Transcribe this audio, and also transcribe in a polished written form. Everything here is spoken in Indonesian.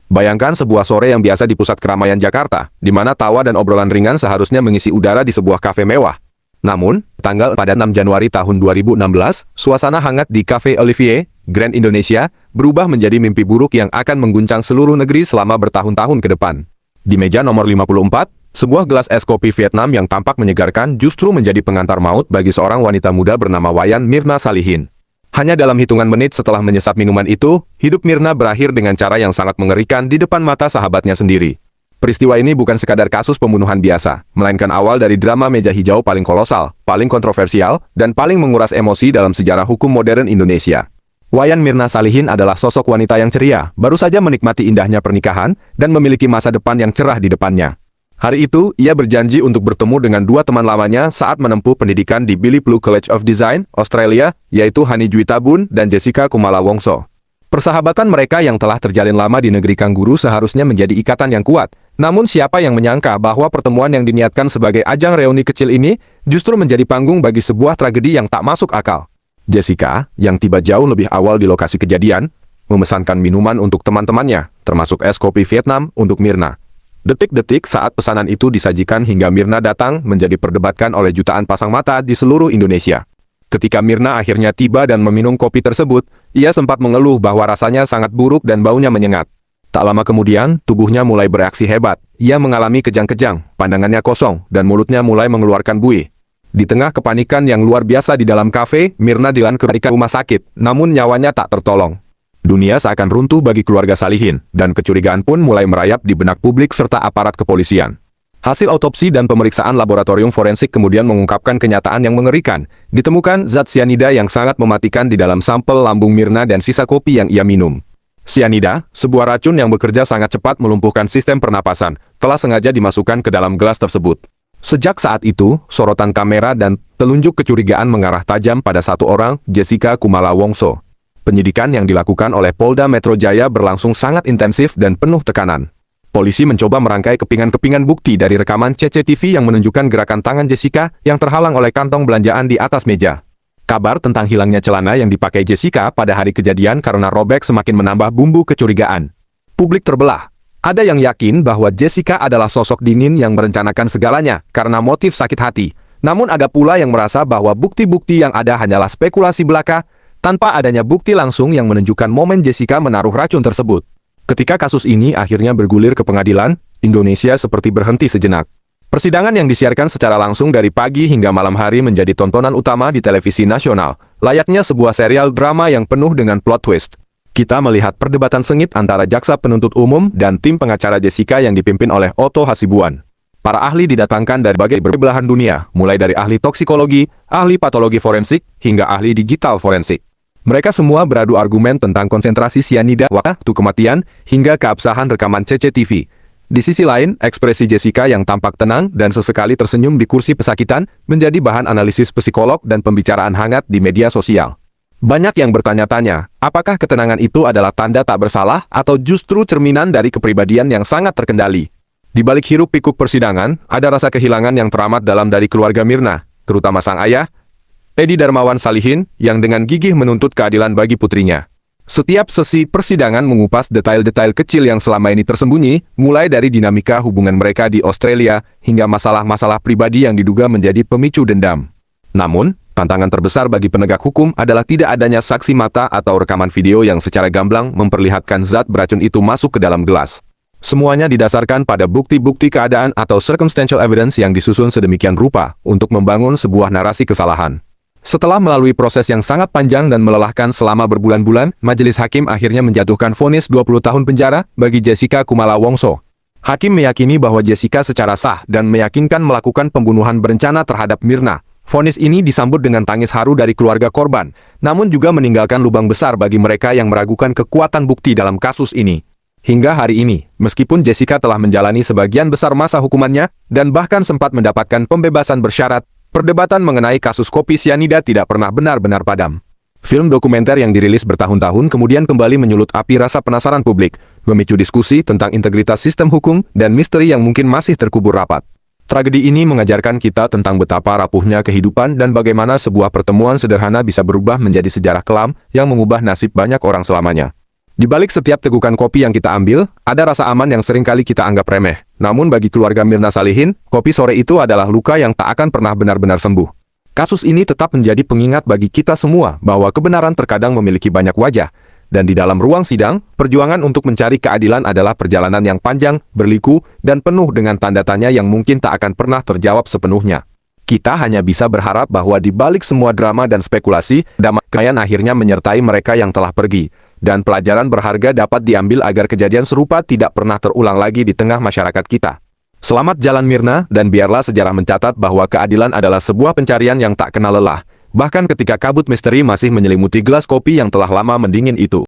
Bayangkan sebuah sore yang biasa di pusat keramaian Jakarta, di mana tawa dan obrolan ringan seharusnya mengisi udara di sebuah kafe mewah. Namun, tanggal pada 6 Januari tahun 2016, suasana hangat di Cafe Olivier, Grand Indonesia, berubah menjadi mimpi buruk yang akan mengguncang seluruh negeri selama bertahun-tahun ke depan. Di meja nomor 54, sebuah gelas es kopi Vietnam yang tampak menyegarkan justru menjadi pengantar maut bagi seorang wanita muda bernama Wayan Mirna Salihin. Hanya dalam hitungan menit setelah menyesap minuman itu, hidup Mirna berakhir dengan cara yang sangat mengerikan di depan mata sahabatnya sendiri. Peristiwa ini bukan sekadar kasus pembunuhan biasa, melainkan awal dari drama meja hijau paling kolosal, paling kontroversial, dan paling menguras emosi dalam sejarah hukum modern Indonesia. Wayan Mirna Salihin adalah sosok wanita yang ceria, baru saja menikmati indahnya pernikahan, dan memiliki masa depan yang cerah di depannya. Hari itu, ia berjanji untuk bertemu dengan dua teman lamanya saat menempuh pendidikan di Billy Blue College of Design, Australia, yaitu Hani Juwita Bun dan Jessica Kumala Wongso. Persahabatan mereka yang telah terjalin lama di negeri Kangguru seharusnya menjadi ikatan yang kuat. Namun siapa yang menyangka bahwa pertemuan yang diniatkan sebagai ajang reuni kecil ini justru menjadi panggung bagi sebuah tragedi yang tak masuk akal. Jessica, yang tiba jauh lebih awal di lokasi kejadian, memesankan minuman untuk teman-temannya, termasuk es kopi Vietnam untuk Mirna. Detik-detik saat pesanan itu disajikan hingga Mirna datang menjadi perdebatkan oleh jutaan pasang mata di seluruh Indonesia. Ketika Mirna akhirnya tiba dan meminum kopi tersebut, ia sempat mengeluh bahwa rasanya sangat buruk dan baunya menyengat. Tak lama kemudian, tubuhnya mulai bereaksi hebat. Ia mengalami kejang-kejang, pandangannya kosong, dan mulutnya mulai mengeluarkan buih. Di tengah kepanikan yang luar biasa di dalam kafe, Mirna dilarikan ke rumah sakit, namun nyawanya tak tertolong. Dunia seakan runtuh bagi keluarga Salihin, dan kecurigaan pun mulai merayap di benak publik serta aparat kepolisian. Hasil autopsi dan pemeriksaan laboratorium forensik kemudian mengungkapkan kenyataan yang mengerikan. Ditemukan zat sianida yang sangat mematikan di dalam sampel lambung Mirna dan sisa kopi yang ia minum. Sianida, sebuah racun yang bekerja sangat cepat melumpuhkan sistem pernapasan, telah sengaja dimasukkan ke dalam gelas tersebut. Sejak saat itu, sorotan kamera dan telunjuk kecurigaan mengarah tajam pada satu orang, Jessica Kumala Wongso. Penyidikan yang dilakukan oleh Polda Metro Jaya berlangsung sangat intensif dan penuh tekanan. Polisi mencoba merangkai kepingan-kepingan bukti dari rekaman CCTV yang menunjukkan gerakan tangan Jessica yang terhalang oleh kantong belanjaan di atas meja. Kabar tentang hilangnya celana yang dipakai Jessica pada hari kejadian karena robek semakin menambah bumbu kecurigaan. Publik terbelah. Ada yang yakin bahwa Jessica adalah sosok dingin yang merencanakan segalanya karena motif sakit hati. Namun ada pula yang merasa bahwa bukti-bukti yang ada hanyalah spekulasi belaka, tanpa adanya bukti langsung yang menunjukkan momen Jessica menaruh racun tersebut. Ketika kasus ini akhirnya bergulir ke pengadilan, Indonesia seperti berhenti sejenak. Persidangan yang disiarkan secara langsung dari pagi hingga malam hari menjadi tontonan utama di televisi nasional, layaknya sebuah serial drama yang penuh dengan plot twist. Kita melihat perdebatan sengit antara jaksa penuntut umum dan tim pengacara Jessica yang dipimpin oleh Otto Hasibuan. Para ahli didatangkan dari berbagai belahan dunia, mulai dari ahli toksikologi, ahli patologi forensik, hingga ahli digital forensik. Mereka semua beradu argumen tentang konsentrasi sianida, waktu kematian, hingga keabsahan rekaman CCTV. Di sisi lain, ekspresi Jessica yang tampak tenang dan sesekali tersenyum di kursi pesakitan menjadi bahan analisis psikolog dan pembicaraan hangat di media sosial. Banyak yang bertanya-tanya, apakah ketenangan itu adalah tanda tak bersalah atau justru cerminan dari kepribadian yang sangat terkendali? Di balik hiruk-pikuk persidangan, ada rasa kehilangan yang teramat dalam dari keluarga Mirna, terutama sang ayah, Edi Darmawan Salihin, yang dengan gigih menuntut keadilan bagi putrinya. Setiap sesi persidangan mengupas detail-detail kecil yang selama ini tersembunyi, mulai dari dinamika hubungan mereka di Australia, hingga masalah-masalah pribadi yang diduga menjadi pemicu dendam. Namun, tantangan terbesar bagi penegak hukum adalah tidak adanya saksi mata atau rekaman video yang secara gamblang memperlihatkan zat beracun itu masuk ke dalam gelas. Semuanya didasarkan pada bukti-bukti keadaan atau circumstantial evidence yang disusun sedemikian rupa untuk membangun sebuah narasi kesalahan. Setelah melalui proses yang sangat panjang dan melelahkan selama berbulan-bulan, majelis hakim akhirnya menjatuhkan vonis 20 tahun penjara bagi Jessica Kumala Wongso. Hakim meyakini bahwa Jessica secara sah dan meyakinkan melakukan pembunuhan berencana terhadap Mirna. Vonis ini disambut dengan tangis haru dari keluarga korban, namun juga meninggalkan lubang besar bagi mereka yang meragukan kekuatan bukti dalam kasus ini. Hingga hari ini, meskipun Jessica telah menjalani sebagian besar masa hukumannya dan bahkan sempat mendapatkan pembebasan bersyarat, perdebatan mengenai kasus kopi sianida tidak pernah benar-benar padam. Film dokumenter yang dirilis bertahun-tahun kemudian kembali menyulut api rasa penasaran publik, memicu diskusi tentang integritas sistem hukum dan misteri yang mungkin masih terkubur rapat. Tragedi ini mengajarkan kita tentang betapa rapuhnya kehidupan dan bagaimana sebuah pertemuan sederhana bisa berubah menjadi sejarah kelam yang mengubah nasib banyak orang selamanya. Di balik setiap tegukan kopi yang kita ambil, ada rasa aman yang seringkali kita anggap remeh. Namun bagi keluarga Mirna Salihin, kopi sore itu adalah luka yang tak akan pernah benar-benar sembuh. Kasus ini tetap menjadi pengingat bagi kita semua bahwa kebenaran terkadang memiliki banyak wajah. Dan di dalam ruang sidang, perjuangan untuk mencari keadilan adalah perjalanan yang panjang, berliku, dan penuh dengan tanda tanya yang mungkin tak akan pernah terjawab sepenuhnya. Kita hanya bisa berharap bahwa di balik semua drama dan spekulasi, damai akhirnya menyertai mereka yang telah pergi. Dan pelajaran berharga dapat diambil agar kejadian serupa tidak pernah terulang lagi di tengah masyarakat kita. Selamat jalan Mirna, dan biarlah sejarah mencatat bahwa keadilan adalah sebuah pencarian yang tak kenal lelah, bahkan ketika kabut misteri masih menyelimuti gelas kopi yang telah lama mendingin itu.